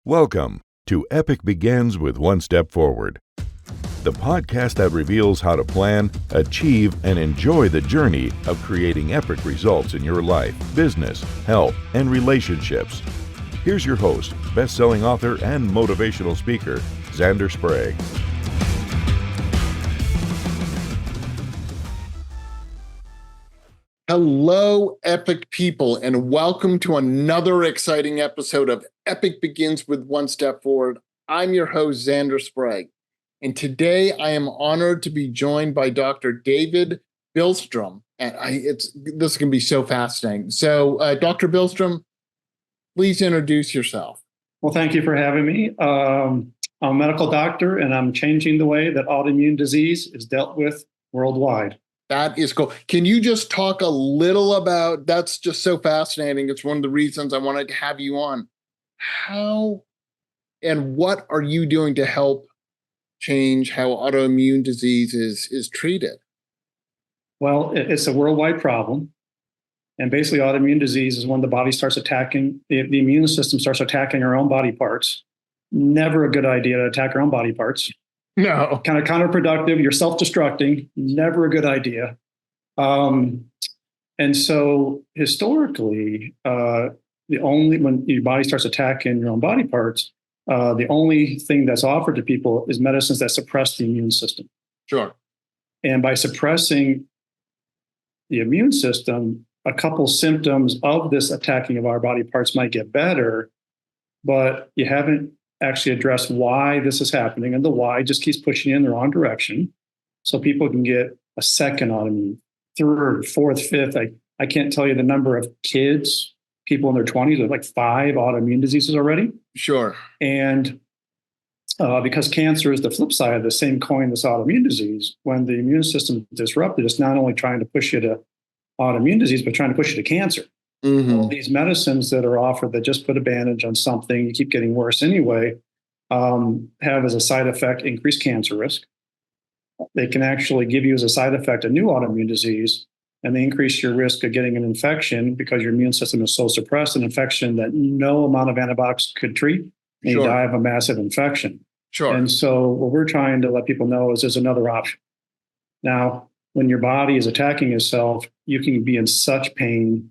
Welcome to Epic Begins with One Step Forward, the podcast that reveals how to plan, achieve, and enjoy the journey of creating epic results in your life, business, health, and relationships. Here's your host, best-selling author and motivational speaker, Xander Sprague. Hello, epic people, and welcome to another exciting episode of Epic Begins with One Step Forward. I'm your host, Xander Sprague, and today I am honored to be joined by Dr. David Bilstrom. And this can be so fascinating. So, Dr. Bilstrom, please introduce yourself. Well, thank you for having me. I'm a medical doctor, and I'm changing the way that autoimmune disease is dealt with worldwide. That is cool. Can you just talk a little about, that's just so fascinating. It's one of the reasons I wanted to have you on. How and what are you doing to help change how autoimmune disease is treated? Well, it's a worldwide problem. And basically, autoimmune disease is when the body starts attacking, the immune system starts attacking our own body parts. Never a good idea to attack our own body parts. No. Kind of counterproductive. You're self-destructing. Never a good idea. And so historically, when your body starts attacking your own body parts, the only thing that's offered to people is medicines that suppress the immune system. Sure. And by suppressing the immune system, a couple symptoms of this attacking of our body parts might get better, but you haven't actually address why this is happening, and the why just keeps pushing you in the wrong direction. So people can get a second autoimmune, third, fourth, fifth. I can't tell you the number of kids, people in their 20s with like 5 autoimmune diseases already. Sure. And because cancer is the flip side of the same coin, this autoimmune disease, when the immune system is disrupted, it's not only trying to push you to autoimmune disease, but trying to push you to cancer. Mm-hmm. All these medicines that are offered that just put a bandage on something, you keep getting worse anyway, have as a side effect increased cancer risk. They can actually give you as a side effect a new autoimmune disease, and they increase your risk of getting an infection because your immune system is so suppressed, an infection that no amount of antibiotics could treat, and Sure. you die of a massive infection. Sure. And so what we're trying to let people know is there's another option. Now, when your body is attacking itself, you can be in such pain.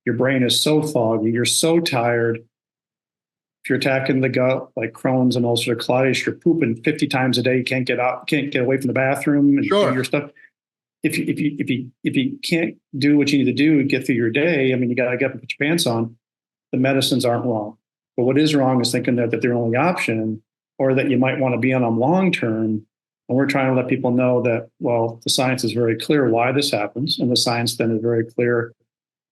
Your brain is so foggy. You're so tired. If you're attacking the gut, like Crohn's and ulcerative colitis, you're pooping 50 times a day. You can't get out, can't get away from the bathroom and Sure. do your stuff. If you can't do what you need to do to get through your day, I mean, you got to get up and put your pants on. The medicines aren't wrong. But what is wrong is thinking that they're the only option, or that you might want to be on them long term. And we're trying to let people know that, well, the science is very clear why this happens. And the science then is very clear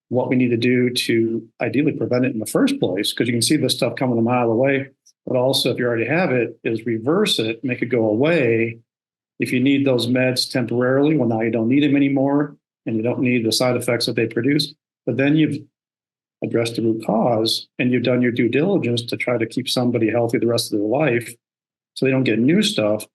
what we need to do to ideally prevent it in the first place, because you can see this stuff coming a mile away. But also, if you already have it, is reverse it, make it go away. If you need those meds temporarily, well, now you don't need them anymore, and you don't need the side effects that they produce. But then you've addressed the root cause, and you've done your due diligence to try to keep somebody healthy the rest of their life so they don't get new stuff.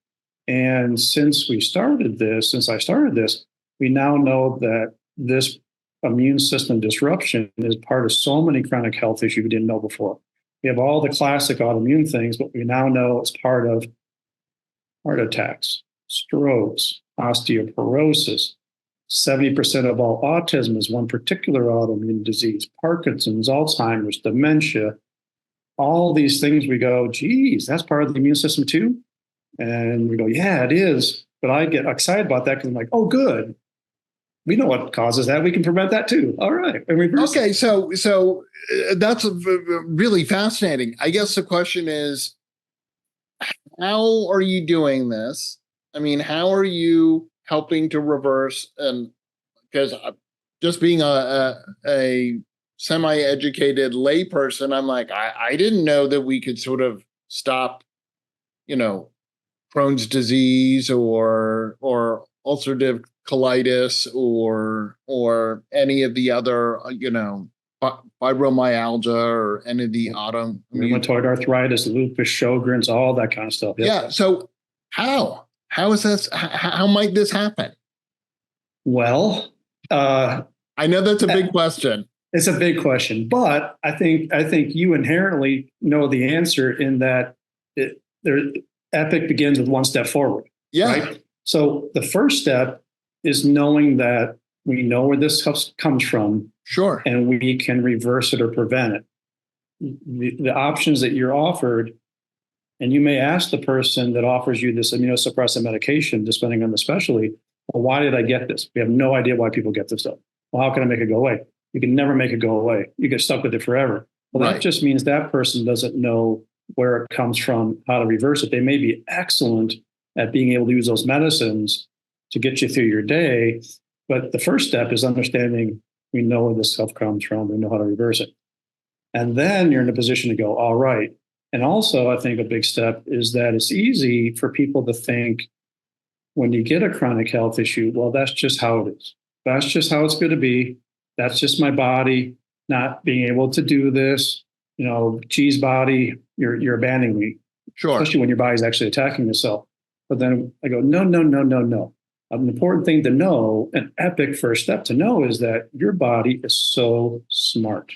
And since I started this, we now know that this immune system disruption is part of so many chronic health issues we didn't know before. We have all the classic autoimmune things, but we now know it's part of heart attacks, strokes, osteoporosis. 70% of all autism is one particular autoimmune disease, Parkinson's, Alzheimer's, dementia. All these things we go, geez, that's part of the immune system too? And we go, yeah, it is. But I get excited about that because I'm like, oh, good. We know what causes that. We can prevent that too. All right. And reverse Okay, so that's really fascinating. I guess the question is, how are you doing this? I mean, how are you helping to reverse? And because just being a semi-educated layperson, I'm like, I didn't know that we could sort of stop, Crohn's disease or ulcerative colitis or any of the other, fibromyalgia or any of the autoimmune. Rheumatoid arthritis, lupus, Sjogren's, all that kind of stuff. Yep. Yeah. So how is this? How might this happen? Well, I know that's a big question. It's a big question, but I think you inherently know the answer in that epic begins with one step forward. Yeah. Right. So the first step is knowing that we know where this comes from. Sure. And we can reverse it or prevent it. The options that you're offered, and you may ask the person that offers you this immunosuppressant medication, depending on the specialty, well, why did I get this? We have no idea why people get this stuff. Well, how can I make it go away? You can never make it go away. You get stuck with it forever. Well, Right. That just means that person doesn't know where it comes from, how to reverse it. They may be excellent at being able to use those medicines to get you through your day. But the first step is understanding we know where this stuff comes from. We know how to reverse it. And then you're in a position to go, all right. And also, I think a big step is that it's easy for people to think when you get a chronic health issue, well, that's just how it is. That's just how it's going to be. That's just my body not being able to do this. Geez, body, you're abandoning me. Sure. Especially when your body's actually attacking itself. But then I go, no, no, no, no, no. An important thing to know, an epic first step to know, is that your body is so smart.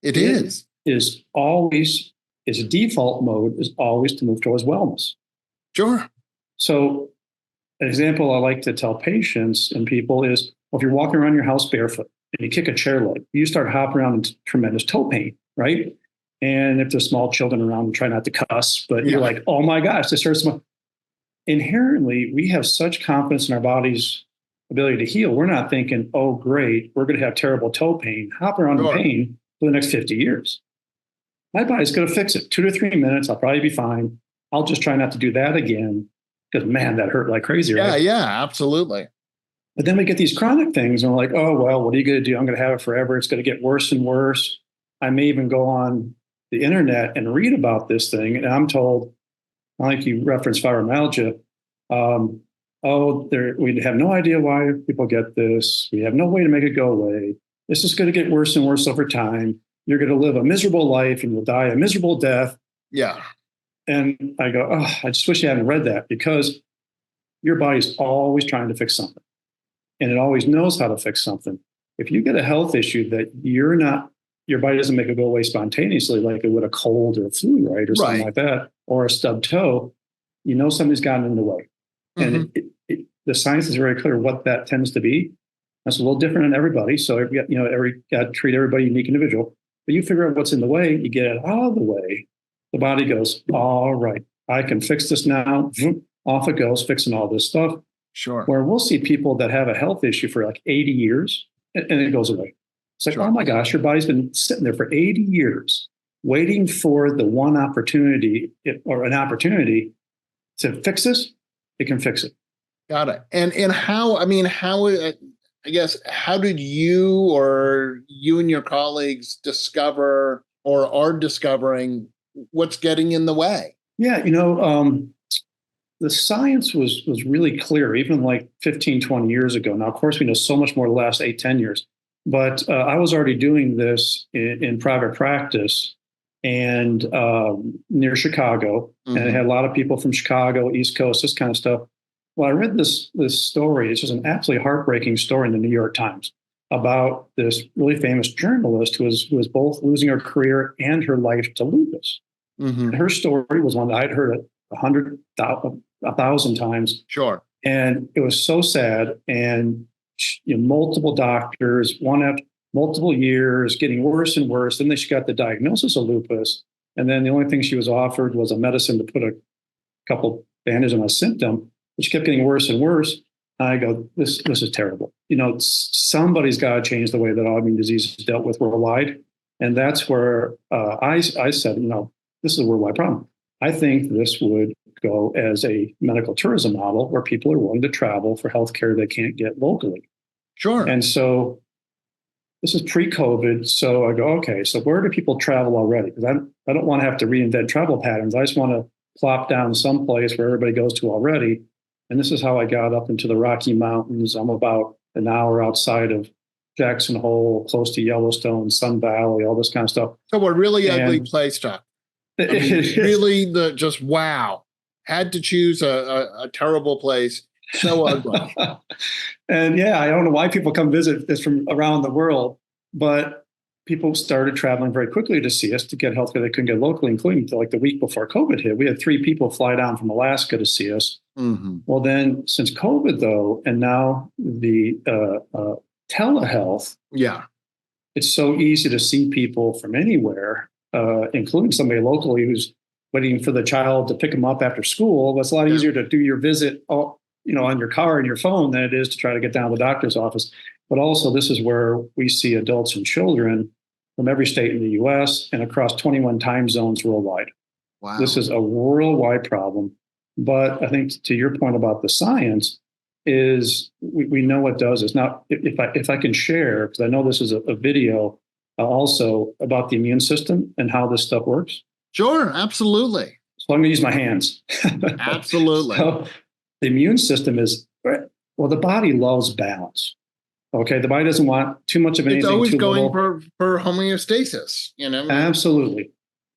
It is always, its default mode is always to move towards wellness. Sure. So an example I like to tell patients and people is, well, if you're walking around your house barefoot and you kick a chair leg, you start hopping around in tremendous toe pain, right? And if there's small children around, try not to cuss, but You're like, oh my gosh, this hurts. Inherently, we have such confidence in our body's ability to heal. We're not thinking, oh, great, we're going to have terrible toe pain, hop around in pain for the next 50 years. My body's going to fix it. 2 to 3 minutes, I'll probably be fine. I'll just try not to do that again because, man, that hurt like crazy. Right? Yeah, absolutely. But then we get these chronic things and we're like, oh, well, what are you going to do? I'm going to have it forever. It's going to get worse and worse. I may even go on the internet and read about this thing. And I'm told, like you referenced fibromyalgia, we have no idea why people get this. We have no way to make it go away. This is going to get worse and worse over time. You're going to live a miserable life and you'll die a miserable death. Yeah. And I go, oh, I just wish you hadn't read that, because your body's always trying to fix something. And it always knows how to fix something. If you get a health issue that your body doesn't make it go away spontaneously, like it would a cold or a flu, right? Or something like that, or a stubbed toe, something's gotten in the way. Mm-hmm. And the science is very clear what that tends to be. That's a little different in everybody. So, got to treat everybody unique individual. But you figure out what's in the way, you get it out of the way. The body goes, all right, I can fix this now. Off it goes, fixing all this stuff. Sure. Where we'll see people that have a health issue for like 80 years and it goes away. It's like, oh my gosh, your body's been sitting there for 80 years waiting for the one opportunity or an opportunity to fix this. It can fix it. Got it. And how did you or you and your colleagues discover or are discovering what's getting in the way? Yeah, the science was really clear, even like 15, 20 years ago. Now, of course, we know so much more the last 8, 10 years. But I was already doing this in private practice and near Chicago. Mm-hmm. And I had a lot of people from Chicago, East Coast, this kind of stuff. Well, I read this story. It's just an absolutely heartbreaking story in the New York Times about this really famous journalist who was both losing her career and her life to lupus. Mm-hmm. Her story was one that I'd heard 1,000 times. Sure. And it was so sad. And multiple doctors, one after multiple years, getting worse and worse. Then she got the diagnosis of lupus. And then the only thing she was offered was a medicine to put a couple bandages on a symptom, which kept getting worse and worse. I go, this is terrible. Somebody's got to change the way that autoimmune disease is dealt with worldwide. And that's where I said, this is a worldwide problem. I think this would go as a medical tourism model where people are willing to travel for healthcare they can't get locally. Sure. And so this is pre-COVID. So I go, okay, so where do people travel already? Because I don't want to have to reinvent travel patterns. I just want to plop down someplace where everybody goes to already. And this is how I got up into the Rocky Mountains. I'm about an hour outside of Jackson Hole, close to Yellowstone, Sun Valley, all this kind of stuff. So a really ugly place, Chuck. Really, wow. Had to choose a terrible place. So ugly. And yeah, I don't know why people come visit this from around the world, but people started traveling very quickly to see us to get healthcare they couldn't get locally, including like the week before COVID hit. We had 3 people fly down from Alaska to see us. Mm-hmm. Well, then since COVID, though, and now the telehealth, Yeah. it's so easy to see people from anywhere, including somebody locally who's waiting for the child to pick them up after school. It's a lot easier to do your visit, on your car and your phone than it is to try to get down to the doctor's office. But also, this is where we see adults and children from every state in the U.S. and across 21 time zones worldwide. Wow. This is a worldwide problem. But I think to your point about the science is we know what does is not, if I can share, because I know this is a video also about the immune system and how this stuff works. Sure, absolutely. So I'm going to use my hands. Absolutely. So the immune system is, well, the body loves balance. Okay, the body doesn't want too much of anything. It's always too going little. for homeostasis, Absolutely.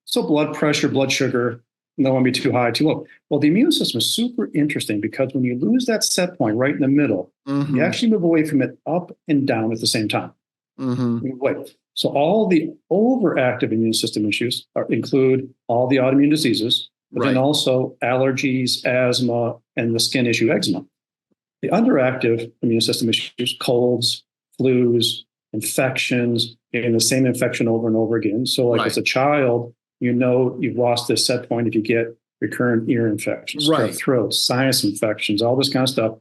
So blood pressure, blood sugar, don't want to be too high, too low. Well, the immune system is super interesting because when you lose that set point right in the middle, Mm-hmm. you actually move away from it up and down at the same time. Mm-hmm. Wait. So all the overactive immune system issues include all the autoimmune diseases, but then also allergies, asthma, and the skin issue eczema. The underactive immune system issues, colds, flus, infections, and the same infection over and over again. So like as a child, you've lost this set point if you get recurrent ear infections, strep throat, sinus infections, all this kind of stuff.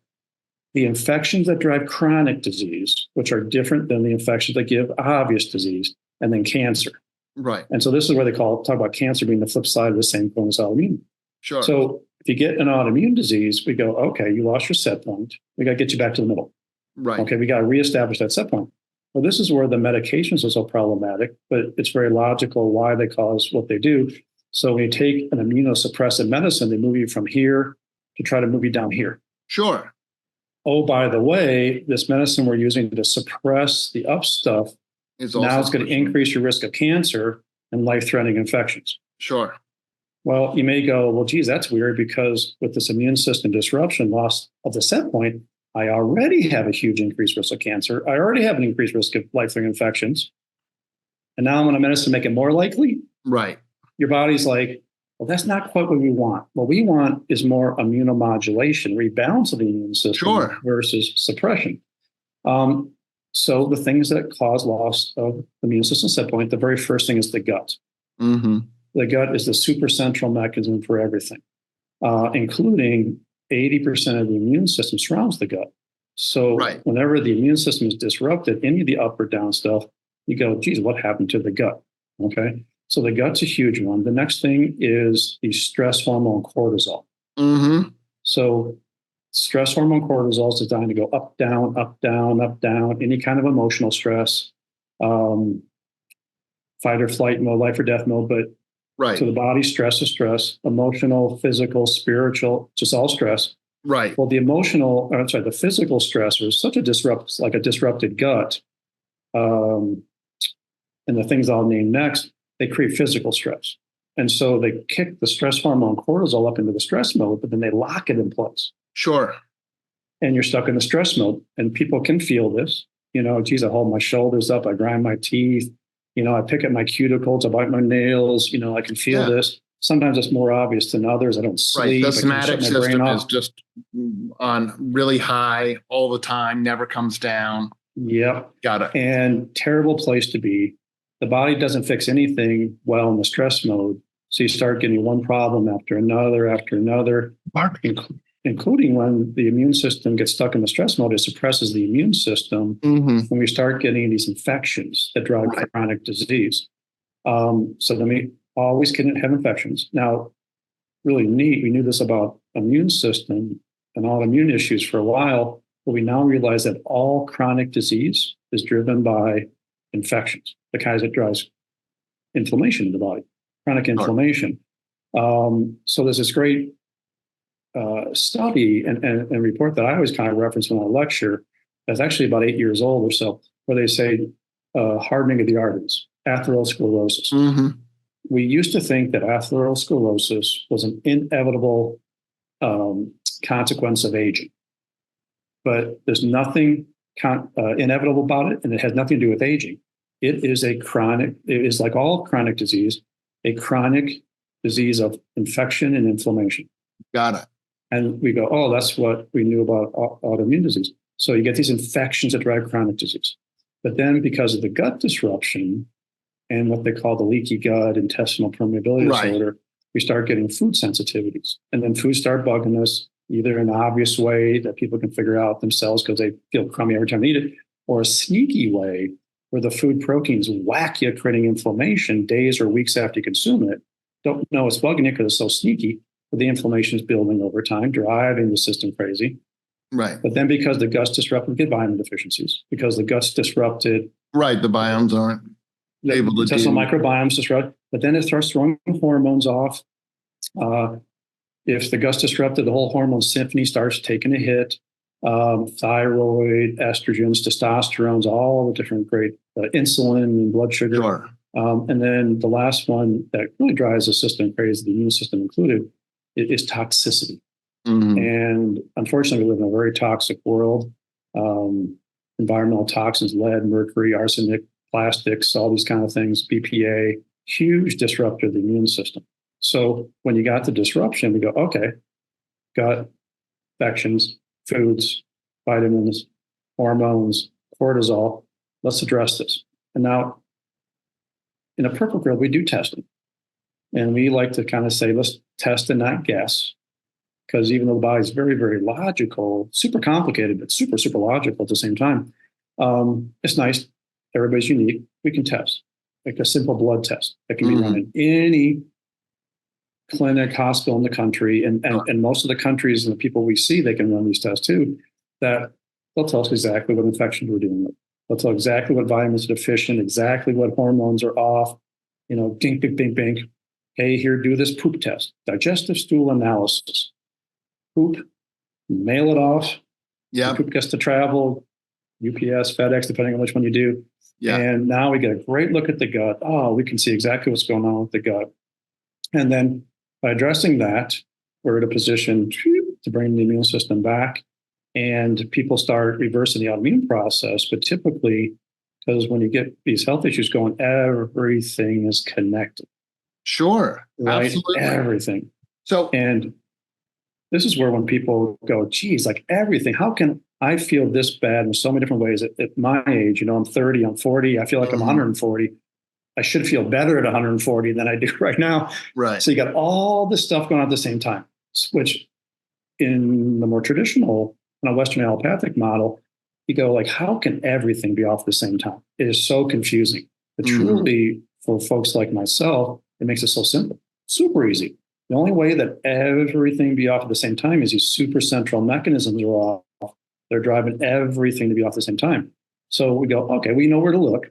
The infections that drive chronic disease, which are different than the infections that give obvious disease, and then cancer. Right. And so this is where they talk about cancer being the flip side of the same coin as autoimmune. Sure. So if you get an autoimmune disease, we go, okay, you lost your set point. We got to get you back to the middle. Right. Okay, we got to reestablish that set point. Well, this is where the medications are so problematic, but it's very logical why they cause what they do. So when you take an immunosuppressive medicine, they move you from here to try to move you down here. Sure. Oh, by the way, this medicine we're using to suppress the up stuff now it's going to increase your risk of cancer and life-threatening infections. Sure. Well, you may go, well, geez, that's weird because with this immune system disruption, loss of the set point, I already have a huge increased risk of cancer. I already have an increased risk of life-threatening infections. And now I'm on a medicine to make it more likely. Right. Your body's like, well, that's not quite what we want. What we want is more immunomodulation, rebalance of the immune system versus suppression. So the things that cause loss of the immune system set point, the very first thing is the gut. Mm-hmm. The gut is the supercentral mechanism for everything, including 80% of the immune system surrounds the gut. So whenever the immune system is disrupted, any of the up or down stuff, you go, geez, what happened to the gut? Okay. So the gut's a huge one. The next thing is the stress hormone cortisol. Mm-hmm. So stress hormone cortisol is designed to go up, down, up, down, up, down, any kind of emotional stress, fight or flight mode, life or death mode. But to the body, stress is stress, emotional, physical, spiritual, just all stress. Right. Well, the physical stressor is such a disrupted gut. And the things I'll name next, they create physical stress. And so they kick the stress hormone cortisol up into the stress mode, but then they lock it in place. Sure. And you're stuck in the stress mode. And people can feel this. Geez, I hold my shoulders up, I grind my teeth, I pick at my cuticles, I bite my nails, I can feel this. Sometimes it's more obvious than others. I don't sleep. Right. The somatic system is just on really high all the time, never comes down. Yep. Got it. And terrible place to be. The body doesn't fix anything well in the stress mode. So you start getting one problem after another, including when the immune system gets stuck in the stress mode, it suppresses the immune system. Mm-hmm. When we start getting these infections that drive chronic disease. So then we always can have infections. Now, really neat, we knew this about immune system and autoimmune issues for a while, but we now realize that all chronic disease is driven by infections, the kinds that drives inflammation in the body, chronic inflammation. So there's this great study and report that I always kind of reference when I lecture, that's actually about 8 years old or so, where they say hardening of the arteries, atherosclerosis. Mm-hmm. We used to think that atherosclerosis was an inevitable consequence of aging, but there's nothing inevitable about it, and it has nothing to do with aging. It is like all chronic disease, a chronic disease of infection and inflammation. Got it. And we go, oh, that's what we knew about autoimmune disease. So you get these infections that drive chronic disease. But then because of the gut disruption and what they call the leaky gut, intestinal permeability disorder, we start getting food sensitivities. And then foods start bugging us, either in an obvious way that people can figure out themselves because they feel crummy every time they eat it, or a sneaky way where the food proteins whack you, creating inflammation days or weeks after you consume it. Don't know it's bugging you because it's so sneaky, but the inflammation is building over time, driving the system crazy. Right. But then because the gut's disrupted, we get vitamin deficiencies. Because the gut's disrupted. Right. The biomes aren't able to intestinal microbiome's disrupted. But then it starts throwing hormones off. If the gut's disrupted, the whole hormone symphony starts taking a hit. Thyroid, estrogens, testosterones, all the different great insulin and blood sugar. Sure. And then the last one that really drives the system crazy, the immune system included, is toxicity. Mm-hmm. And unfortunately, we live in a very toxic world. Environmental toxins, lead, mercury, arsenic, plastics, all these kind of things, BPA, huge disruptor of the immune system. So when you got the disruption, we go, okay, gut infections, foods, vitamins, hormones, cortisol, let's address this. And now, in a perfect world, we do testing. And we like to kind of say, let's test and not guess. Because even though the body is very, very logical, super complicated, but super, super logical at the same time, it's nice. Everybody's unique. We can test. Like a simple blood test that can be run in any clinic, hospital in the country. And most of the countries and the people we see, they can run these tests too, that they'll tell us exactly what infections we're dealing with. They'll tell exactly what vitamins are deficient, exactly what hormones are off, dink, dink, dink, dink. Hey, here, do this poop test, digestive stool analysis. Poop, mail it off. Yeah. Poop gets to travel, UPS, FedEx, depending on which one you do. Yeah. And now we get a great look at the gut. Oh, we can see exactly what's going on with the gut. And then by addressing that, we're in a position to bring the immune system back. And people start reversing the autoimmune process. But typically, because when you get these health issues going, everything is connected. Sure. Right? Absolutely. Everything. So, and this is where when people go, geez, like everything, how can I feel this bad in so many different ways at my age? I'm 30, I'm 40, I feel like I'm 140. I should feel better at 140 than I do right now. Right. So you got all this stuff going on at the same time, which in the more traditional, Western allopathic model, you go like, how can everything be off at the same time? It is so confusing. But truly, for folks like myself, it makes it so simple, super easy. The only way that everything be off at the same time is these super central mechanisms are off. They're driving everything to be off at the same time. So we go, okay, we know where to look.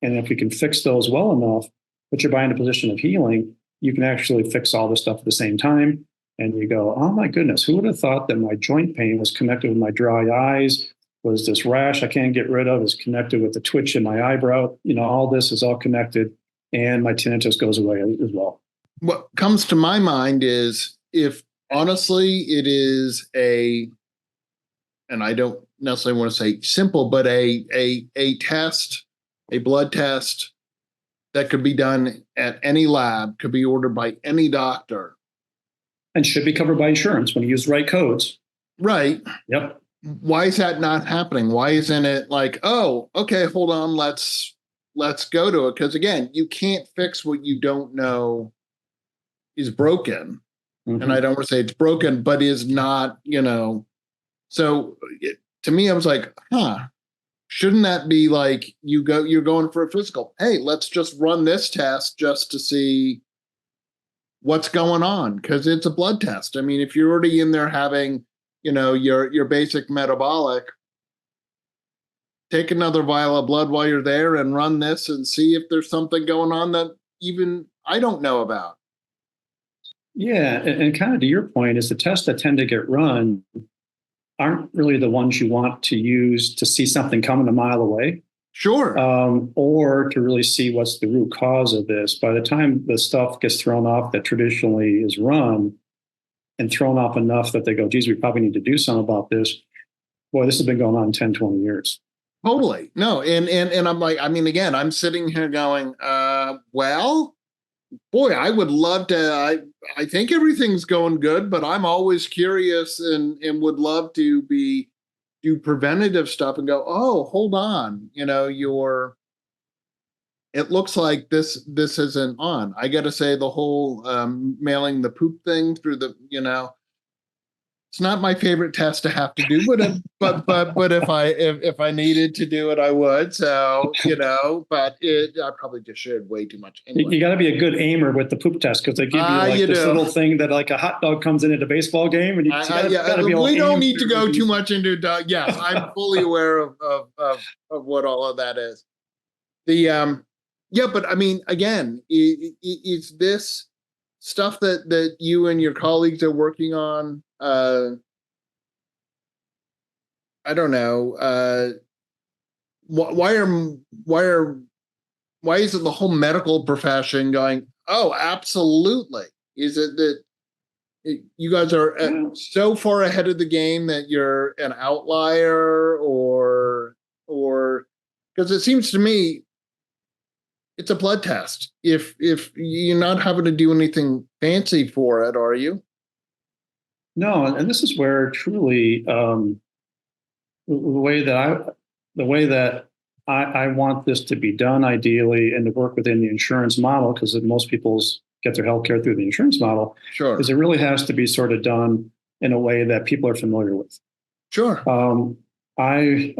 And if we can fix those well enough, put your body in a position of healing, you can actually fix all this stuff at the same time. And you go, oh my goodness, who would have thought that my joint pain was connected with my dry eyes? Was this rash I can't get rid of is connected with the twitch in my eyebrow? All this is all connected. And my tinnitus goes away as well. What comes to my mind is if honestly it is and I don't necessarily want to say simple, but a test, a blood test that could be done at any lab, could be ordered by any doctor. And should be covered by insurance when you use the right codes. Right. Yep. Why is that not happening? Why isn't it like, oh, okay, hold on, let's go to it? Because again, you can't fix what you don't know is broken. And I don't want to say it's broken, but is not, So to me, I was like, shouldn't that be like you're going for a physical? Hey, let's just run this test just to see what's going on, because it's a blood test. I mean, if you're already in there having, your basic metabolic, take another vial of blood while you're there and run this and see if there's something going on that even I don't know about. Yeah, and kind of to your point, is the tests that tend to get run aren't really the ones you want to use to see something coming a mile away. Sure. Or to really see what's the root cause of this. By the time the stuff gets thrown off that traditionally is run and thrown off enough that they go, geez, we probably need to do something about this. Boy, this has been going on 10, 20 years. Totally. No, and I'm like, I mean, again, I'm sitting here going, well, boy, I would love to. I think everything's going good, but I'm always curious and would love to do preventative stuff and go, oh, hold on, it looks like this isn't on. I got to say, the whole mailing the poop thing through it's not my favorite test to have to do, but if I needed to do it, I would. So but I probably just shared way too much anyway. You got to be a good aimer with the poop test because they give you like this little thing that like a hot dog comes in at a baseball game, and you got to be able. We don't need to go too much into yes, I'm fully aware of what all of that is. But I mean, again, is this stuff that you and your colleagues are working on? I don't know. Why is it the whole medical profession going, oh, absolutely? Is it that you guys are so far ahead of the game that you're an outlier, or because it seems to me it's a blood test. If you're not having to do anything fancy for it, are you? No, and this is where truly the way that I want this to be done ideally and to work within the insurance model, because most people's get their healthcare through the insurance model, sure, is it really has to be sort of done in a way that people are familiar with. Sure. I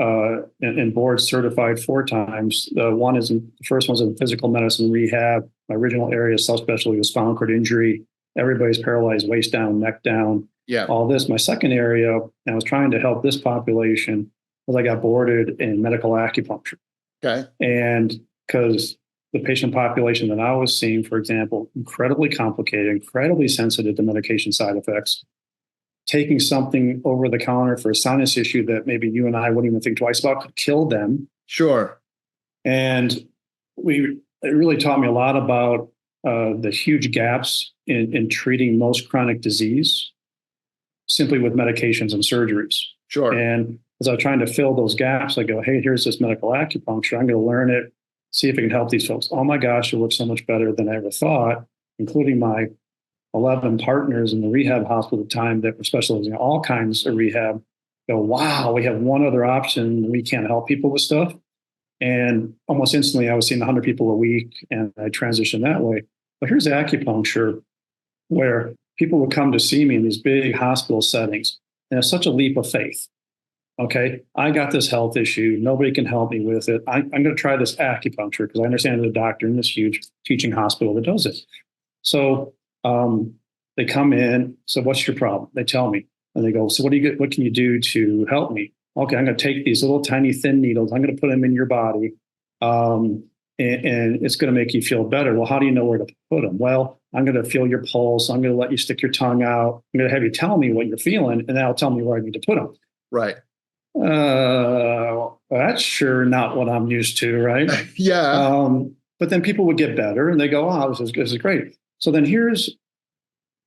am board certified 4 times. The first one's in physical medicine rehab. My original area of subspecialty was spinal cord injury. Everybody's paralyzed, waist down, neck down. Yeah. All this. My second area, and I was trying to help this population, was I got boarded in medical acupuncture. Okay. And because the patient population that I was seeing, for example, incredibly complicated, incredibly sensitive to medication side effects, taking something over the counter for a sinus issue that maybe you and I wouldn't even think twice about could kill them. Sure. And it really taught me a lot about the huge gaps in treating most chronic disease simply with medications and surgeries. Sure. And as I was trying to fill those gaps, I go, hey, here's this medical acupuncture. I'm going to learn it, see if it can help these folks. Oh my gosh, it looks so much better than I ever thought, including my 11 partners in the rehab hospital at the time that were specializing in all kinds of rehab. Go, wow, we have one other option. We can't help people with stuff. And almost instantly, I was seeing 100 people a week, and I transitioned that way. But here's acupuncture, where people would come to see me in these big hospital settings, and it's such a leap of faith. Okay, I got this health issue. Nobody can help me with it. I'm going to try this acupuncture because I understand there's a doctor in this huge teaching hospital that does it. So they come in. So what's your problem? They tell me, and they go, so what can you do to help me? Okay, I'm going to take these little tiny thin needles. I'm going to put them in your body, and it's going to make you feel better. Well, how do you know where to put them? Well, I'm going to feel your pulse. I'm going to let you stick your tongue out. I'm going to have you tell me what you're feeling, and that'll tell me where I need to put them. Right. That's sure not what I'm used to, right? Yeah. But then people would get better, and they go, "Oh, this is great." So then here's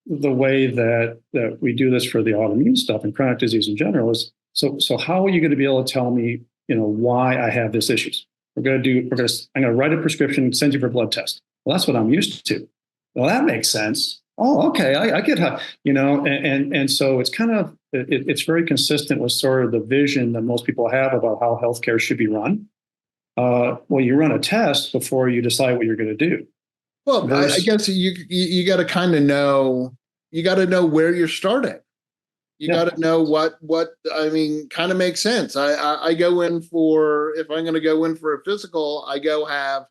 the way that we do this for the autoimmune stuff and chronic disease in general is so how are you going to be able to tell me, why I have this issues? I'm going to write a prescription, send you for a blood test. Well, that's what I'm used to. Well, that makes sense. Oh, okay. I get how, and so it's kind of, it's very consistent with sort of the vision that most people have about how healthcare should be run. Well, you run a test before you decide what you're going to do. Well, I guess you got to kind of know, you got to know where you're starting. You got to know what I mean, kind of makes sense. I go in if I'm going to go in for a physical, I go have,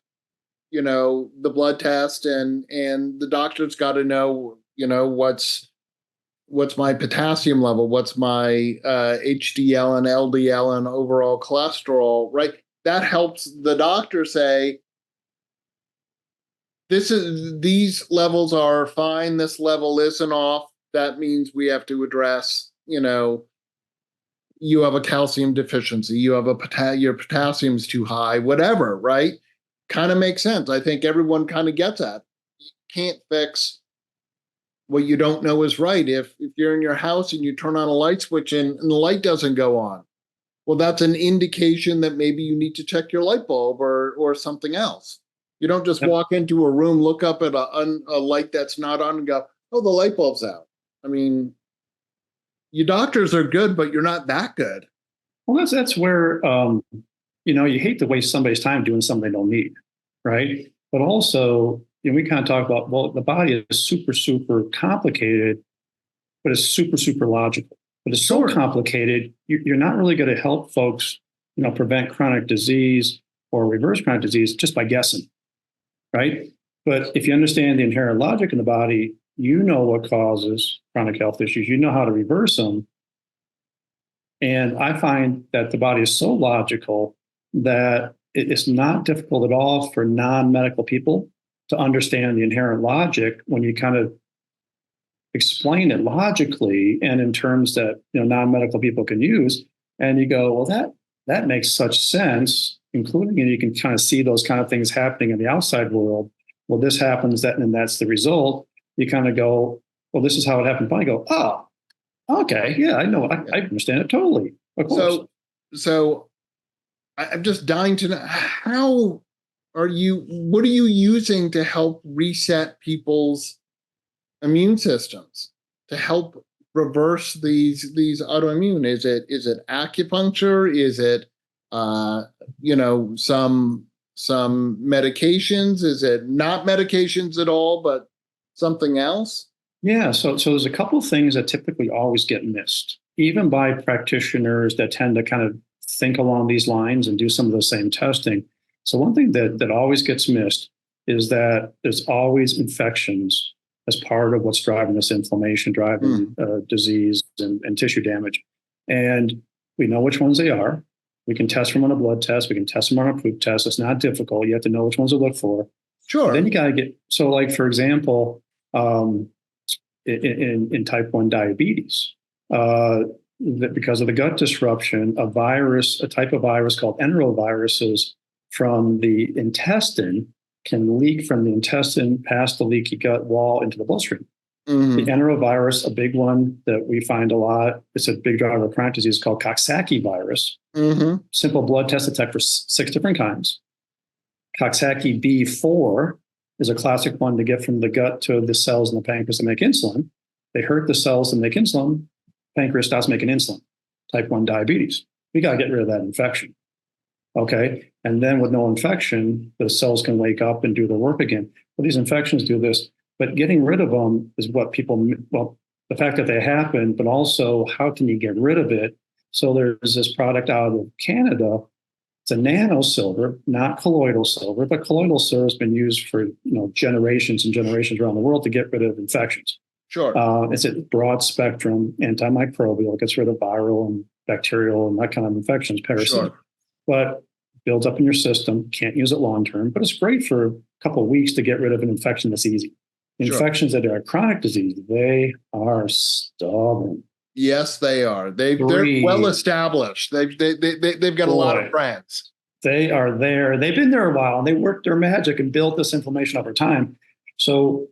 the blood test and the doctor's got to know, what's my potassium level, what's my HDL and LDL and overall cholesterol, right? That helps the doctor say, these levels are fine, this level isn't off. That means we have to address, you have a calcium deficiency, you have your potassium's too high, whatever, right? Kind of makes sense. I think everyone kind of gets that. You can't fix what you don't know is right. If you're in your house and you turn on a light switch and the light doesn't go on, well, that's an indication that maybe you need to check your light bulb or something else. You don't just walk into a room, look up at a light that's not on and go, oh, the light bulb's out. I mean, you doctors are good, but you're not that good. Well, that's where, you hate to waste somebody's time doing something they don't need, right? But also, we kind of talk about, well, the body is super, super complicated, but it's super, super logical. But it's so complicated, you're not really going to help folks, prevent chronic disease or reverse chronic disease just by guessing, right? But if you understand the inherent logic in the body, you know what causes chronic health issues. You know how to reverse them. And I find that the body is so logical that it's not difficult at all for non-medical people to understand the inherent logic when you kind of explain it logically and in terms that non-medical people can use. And you go, well, that makes such sense, including, and you can kind of see those kind of things happening in the outside world. Well, this happens, and that's the result. You kind of go, well, this is how it happened. I go, oh, okay, yeah, I know, I understand it totally. Of course. So I'm just dying to know, what are you using to help reset people's immune systems, to help reverse these autoimmune? Is it acupuncture? Is it some medications? Is it not medications at all, but something else? Yeah, so there's a couple of things that typically always get missed, even by practitioners that tend to kind of think along these lines and do some of the same testing. So one thing that always gets missed is that there's always infections as part of what's driving this inflammation, driving disease and tissue damage. And we know which ones they are. We can test them on a blood test. We can test them on a poop test. It's not difficult. You have to know which ones to look for. Sure. Then you got to get, so like, for example, in type 1 diabetes, that because of the gut disruption, a type of virus called enteroviruses from the intestine can leak from the intestine past the leaky gut wall into the bloodstream. Mm-hmm. The enterovirus, a big one that we find a lot, it's a big driver of chronic disease called Coxsackie virus. Mm-hmm. Simple blood test detect for 6 different kinds. Coxsackie B4 is a classic one to get from the gut to the cells in the pancreas to make insulin. They hurt the cells to make insulin. Pancreas stops making insulin. Type 1 diabetes. We got to get rid of that infection. Okay. And then with no infection, the cells can wake up and do their work again. Well, these infections do this, but getting rid of them is what the fact that they happen, but also how can you get rid of it? So there's this product out of Canada. It's a nano silver, not colloidal silver, but colloidal silver has been used for generations and generations around the world to get rid of infections. Sure. It's a broad spectrum antimicrobial. It gets rid of viral and bacterial and that kind of infections, parasitic. Sure. But builds up in your system. Can't use it long term, but it's great for a couple of weeks to get rid of an infection that's easy. Sure. Infections that are chronic disease, they are stubborn. Yes, they are. They're well established. They've got a lot of friends. They are there. They've been there a while, and they worked their magic and built this inflammation over time. So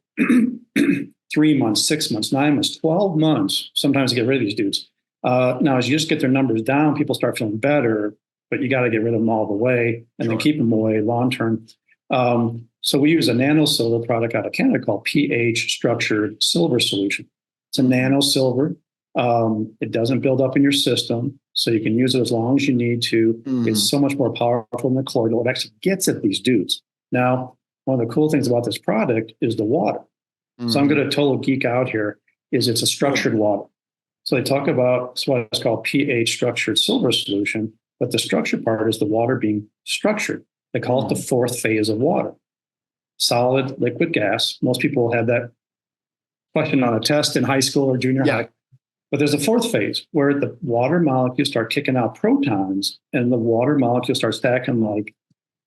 3 months, 6 months, 9 months, 12 months, sometimes to get rid of these dudes. Now, as you just get their numbers down, people start feeling better, but you got to get rid of them all the way and then keep them away long term. So we use a nano silver product out of Canada called pH structured silver solution. It's a nano silver. It doesn't build up in your system, so you can use it as long as you need to. It's so much more powerful than the colloidal. It actually gets at these dudes. Now, one of the cool things about this product is the water. So I'm going to total geek out here, is it's a structured water. So they talk about what is called pH structured silver solution, but the structured part is the water being structured. They call it the fourth phase of water. Solid, liquid, gas. Most people have that question on a test in high school or junior high. But there's a fourth phase where the water molecules start kicking out protons and the water molecules start stacking like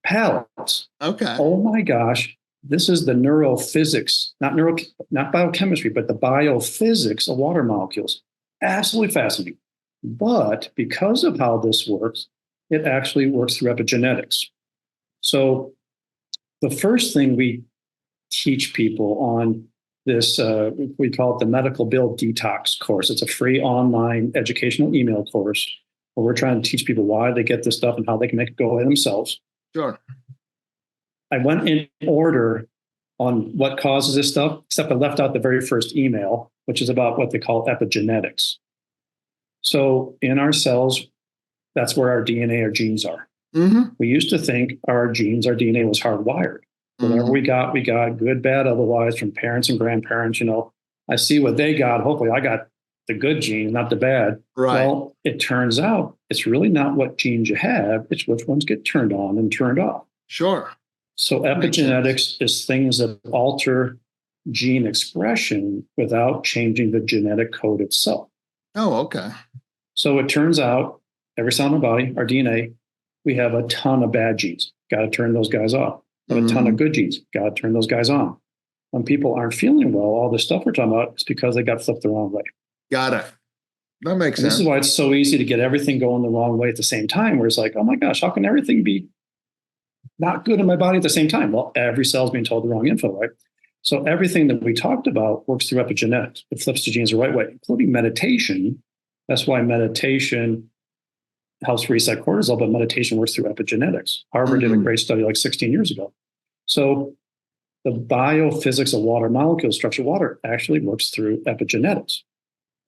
pallets. Okay. Oh my gosh. This is the neurophysics, not biochemistry, but the biophysics of water molecules. Absolutely fascinating. But because of how this works, it actually works through epigenetics. So the first thing we teach people on this, we call it the Medical Bill Detox course. It's a free online educational email course. Well, we're trying to teach people why they get this stuff and how they can make it go away themselves. Sure. I went in order on what causes this stuff, except I left out the very first email, which is about what they call epigenetics. So in our cells, that's where our DNA, our genes are. Mm-hmm. We used to think our genes, our DNA was hardwired. Whatever we got, good, bad, otherwise, from parents and grandparents. I see what they got. Hopefully I got the good gene, not the bad. Right. Well, it turns out it's really not what genes you have. It's which ones get turned on and turned off. Sure. So epigenetics is things that alter gene expression without changing the genetic code itself. Oh, okay. So it turns out every cell in our body, our DNA, we have a ton of bad genes. Got to turn those guys off. A ton of good genes. Got to turn those guys on. When people aren't feeling well, all the stuff we're talking about is because they got flipped the wrong way. Got it. That makes sense. This is why it's so easy to get everything going the wrong way at the same time, where it's like, oh my gosh, how can everything be not good in my body at the same time? Well, every cell's being told the wrong info, right? So everything that we talked about works through epigenetics. It flips the genes the right way, including meditation. That's why meditation helps reset cortisol, but meditation works through epigenetics. Harvard did a great study like 16 years ago. So the biophysics of water, molecule structure of water, actually works through epigenetics.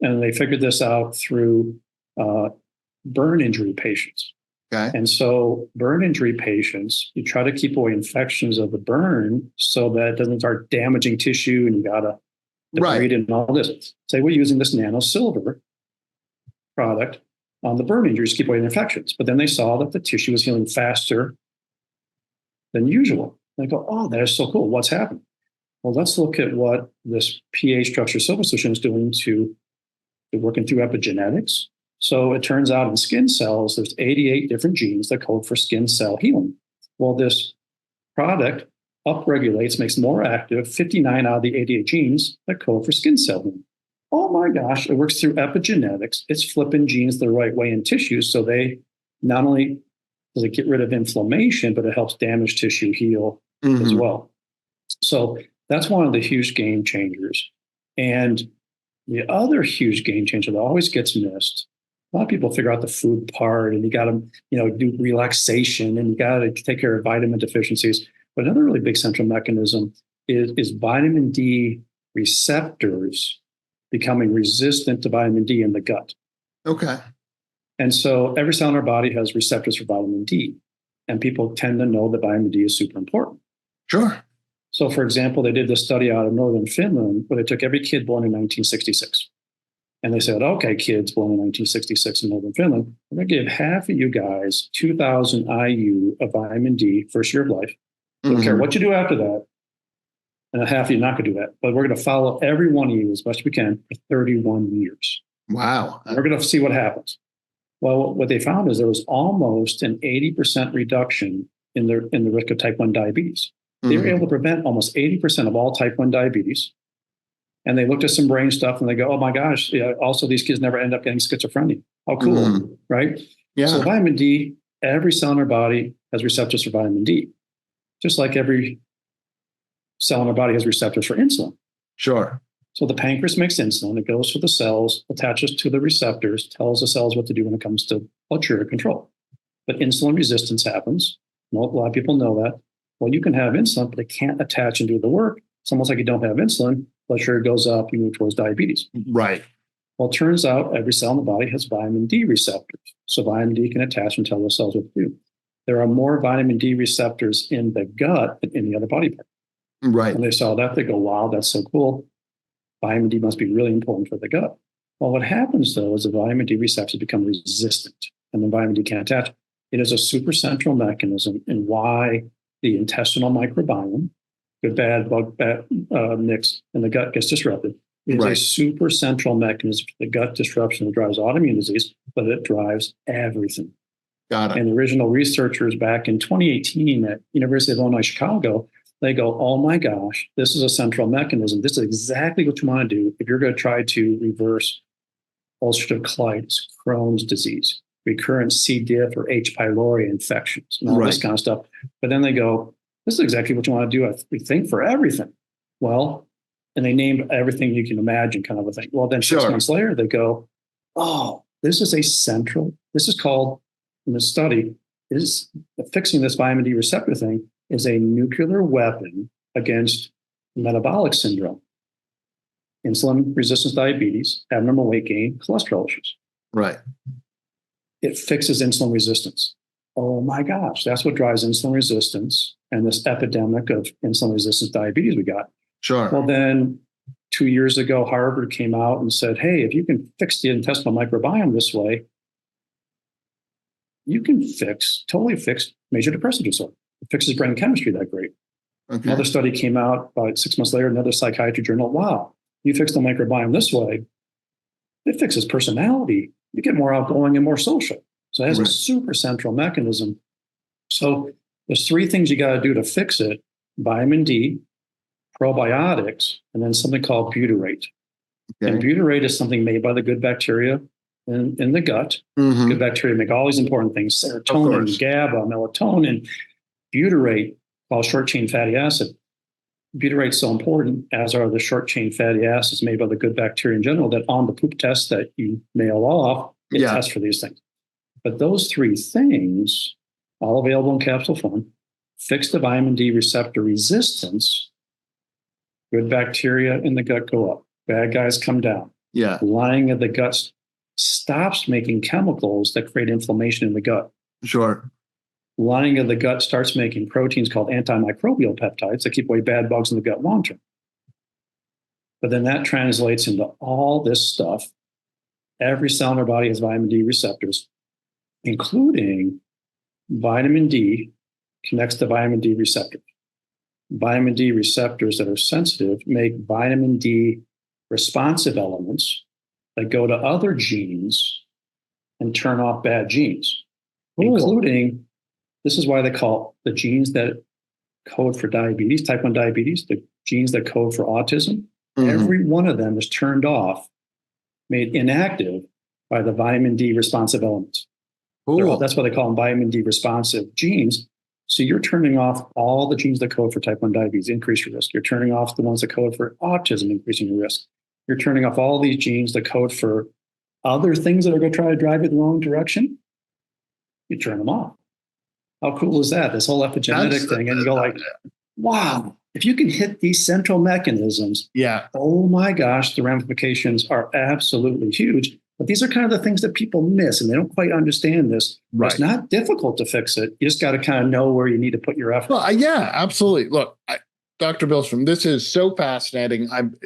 And they figured this out through burn injury patients. Okay. And so burn injury patients, you try to keep away infections of the burn so that it doesn't start damaging tissue and you got to debride it and all this. Say we're using this nano silver product on the burn injuries to keep away the infections. But then they saw that the tissue was healing faster than usual. They go, oh, that is so cool. What's happened? Well, let's look at what this pH structure silver solution is doing to working through epigenetics. So it turns out in skin cells, there's 88 different genes that code for skin cell healing. Well, this product upregulates, makes more active 59 out of the 88 genes that code for skin cell healing. Oh my gosh, it works through epigenetics. It's flipping genes the right way in tissues. So they not only does it get rid of inflammation, but it helps damaged tissue heal as well. So that's one of the huge game changers. And the other huge game changer that always gets missed, a lot of people figure out the food part and you got to, do relaxation and you got to take care of vitamin deficiencies. But another really big central mechanism is vitamin D receptors becoming resistant to vitamin D in the gut. Okay. And so every cell in our body has receptors for vitamin D. And people tend to know that vitamin D is super important. Sure. So, for example, they did this study out of northern Finland where they took every kid born in 1966. And they said, okay, kids born in 1966 in northern Finland, we're going to give half of you guys 2,000 IU of vitamin D first year of life. Don't care what you do after that. And half of you not going to do that. But we're going to follow every one of you as much as we can for 31 years. Wow. And we're going to see what happens. Well, what they found is there was almost an 80% reduction in the risk of type 1 diabetes. They were able to prevent almost 80% of all type 1 diabetes. And they looked at some brain stuff and they go, oh my gosh, also these kids never end up getting schizophrenia. How cool, right? Yeah. So vitamin D, every cell in our body has receptors for vitamin D. Just like every cell in our body has receptors for insulin. Sure. So the pancreas makes insulin. It goes to the cells, attaches to the receptors, tells the cells what to do when it comes to blood sugar control. But insulin resistance happens. A lot of people know that. Well, you can have insulin, but it can't attach and do the work. It's almost like you don't have insulin. Blood sugar goes up, you move towards diabetes. Right. Well, it turns out every cell in the body has vitamin D receptors. So vitamin D can attach and tell the cells what to do. There are more vitamin D receptors in the gut than any other body part. Right. When they saw that, they go, wow, that's so cool. Vitamin D must be really important for the gut. Well, what happens, though, is the vitamin D receptors become resistant, and then vitamin D can't attach. It is a super central mechanism in why the intestinal microbiome, good, bad, bug, bad mix, in the gut gets disrupted. It is a super central mechanism for the gut disruption that drives autoimmune disease, but it drives everything. Got it. And the original researchers back in 2018 at University of Illinois, Chicago, they go, oh my gosh, this is a central mechanism. This is exactly what you want to do if you're going to try to reverse ulcerative colitis, Crohn's disease, recurrent C. diff or H. pylori infections, and all this kind of stuff. But then they go, this is exactly what you want to do, we think, for everything. Well, and they named everything you can imagine, kind of a thing. Well, then 6 months later, they go, oh, this is a central This is called, in the study, is fixing this vitamin D receptor thing is a nuclear weapon against metabolic syndrome, insulin resistance diabetes, abnormal weight gain, cholesterol issues. Right. It fixes insulin resistance. Oh my gosh, that's what drives insulin resistance and this epidemic of insulin resistance diabetes we got. Sure. Well, then 2 years ago, Harvard came out and said, hey, if you can fix the intestinal microbiome this way, you can totally fix major depressive disorder. It fixes brain chemistry that great. Okay. Another study came out about 6 months later, another psychiatry journal. Wow, you fix the microbiome this way, it fixes personality. You get more outgoing and more social. So it has a super central mechanism. So there's 3 things you got to do to fix it: vitamin D, probiotics, and then something called butyrate. Okay. And butyrate is something made by the good bacteria in the gut. Mm-hmm. Good bacteria make all these important things: serotonin, GABA, melatonin. Butyrate, called short-chain fatty acid. Butyrate is so important, as are the short-chain fatty acids made by the good bacteria in general, that on the poop test that you mail off, it tests for these things. But those 3 things, all available in capsule form, fix the vitamin D receptor resistance. Good bacteria in the gut go up. Bad guys come down. Yeah. Lining of the gut stops making chemicals that create inflammation in the gut. Sure. Lining of the gut starts making proteins called antimicrobial peptides that keep away bad bugs in the gut long term. But then that translates into all this stuff. Every cell in our body has vitamin D receptors, including vitamin D connects to vitamin D receptors. Vitamin D receptors that are sensitive make vitamin D responsive elements that go to other genes and turn off bad genes, including, this is why they call the genes that code for diabetes, type 1 diabetes, the genes that code for autism. Mm-hmm. Every one of them is turned off, made inactive by the vitamin D responsive elements. That's why they call them vitamin D responsive genes. So you're turning off all the genes that code for type 1 diabetes, increase your risk. You're turning off the ones that code for autism, increasing your risk. You're turning off all these genes that code for other things that are going to try to drive it in the wrong direction. You turn them off. How cool is that? This whole epigenetic thing. And you go like, wow, if you can hit these central mechanisms, oh my gosh, the ramifications are absolutely huge. But these are kind of the things that people miss, and they don't quite understand this. Right. It's not difficult to fix it. You just got to kind of know where you need to put your effort. Well, yeah, absolutely. Look, Dr. Bilstrom, this is so fascinating. I'm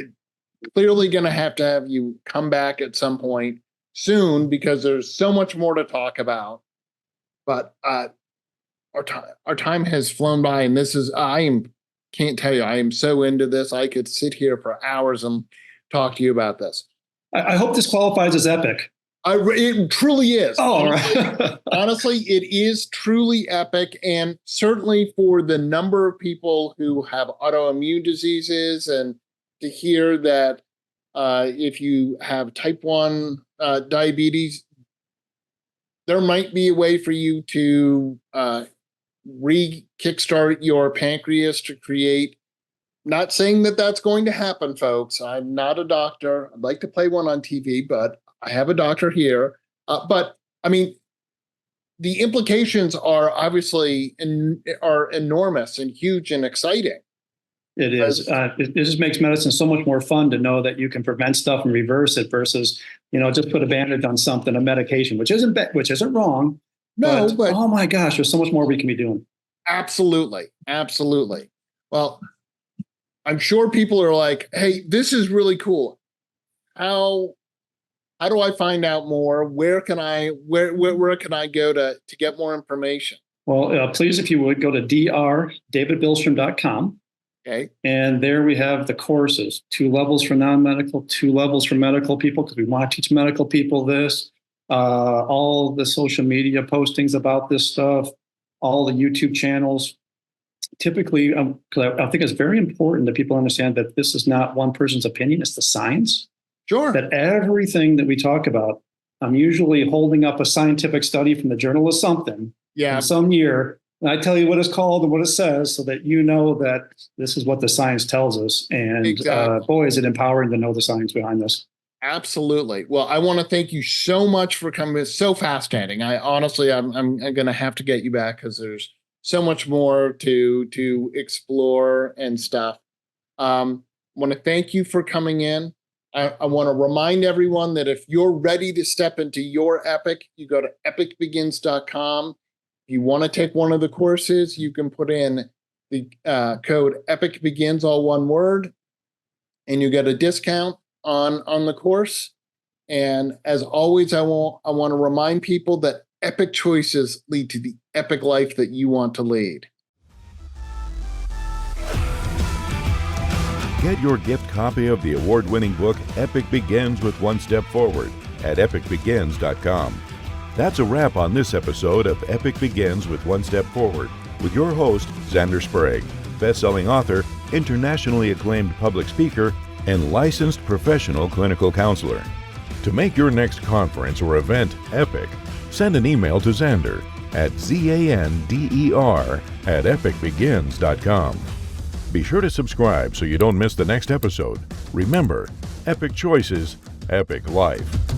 clearly going to have you come back at some point soon, because there's so much more to talk about. But our time has flown by, and can't tell you, I am so into this. I could sit here for hours and talk to you about this. I hope this qualifies as epic. It truly is. Oh, all right. Honestly, it is truly epic. And certainly for the number of people who have autoimmune diseases, and to hear that if you have type 1 diabetes, there might be a way for you to kickstart your pancreas to create. Not saying that that's going to happen, folks. I'm not a doctor. I'd like to play one on TV, but I have a doctor here. But I mean, the implications are obviously are enormous and huge and exciting. It is. It just makes medicine so much more fun to know that you can prevent stuff and reverse it versus, just put a bandage on something, a medication, which isn't wrong. No, but oh my gosh, there's so much more we can be doing. Absolutely. Absolutely. Well, I'm sure people are like, hey, this is really cool. How do I find out more? Where can I go to get more information? Well, please, if you would, go to drdavidbilstrom.com. Okay. And there we have the courses, 2 levels for non-medical, 2 levels for medical people, because we want to teach medical people this, all the social media postings about this stuff, all the YouTube channels. Typically, because I think it's very important that people understand that this is not one person's opinion, it's the science. Sure. That everything that we talk about, I'm usually holding up a scientific study from the Journal of something in some year, and I tell you what it's called and what it says, so that you know that this is what the science tells us. And boy, is it empowering to know the science behind this. Absolutely. Well, I want to thank you so much for coming. It's so fascinating. I'm going to have to get you back because there's so much more to explore and stuff. I want to thank you for coming in. I want to remind everyone that if you're ready to step into your epic, you go to epicbegins.com. If you want to take one of the courses, you can put in the code EPICBEGINS, all one word, and you get a discount on the course. And as always, I want to remind people that epic choices lead to the epic life that you want to lead. Get your gift copy of the award-winning book Epic Begins with One Step Forward at epicbegins.com. That's a wrap on this episode of Epic Begins with One Step Forward with your host, Xander Sprague, best-selling author, internationally acclaimed public speaker, and licensed professional clinical counselor. To make your next conference or event epic, send an email to Xander at zander@epicbegins.com. Be sure to subscribe so you don't miss the next episode. Remember, epic choices, epic life.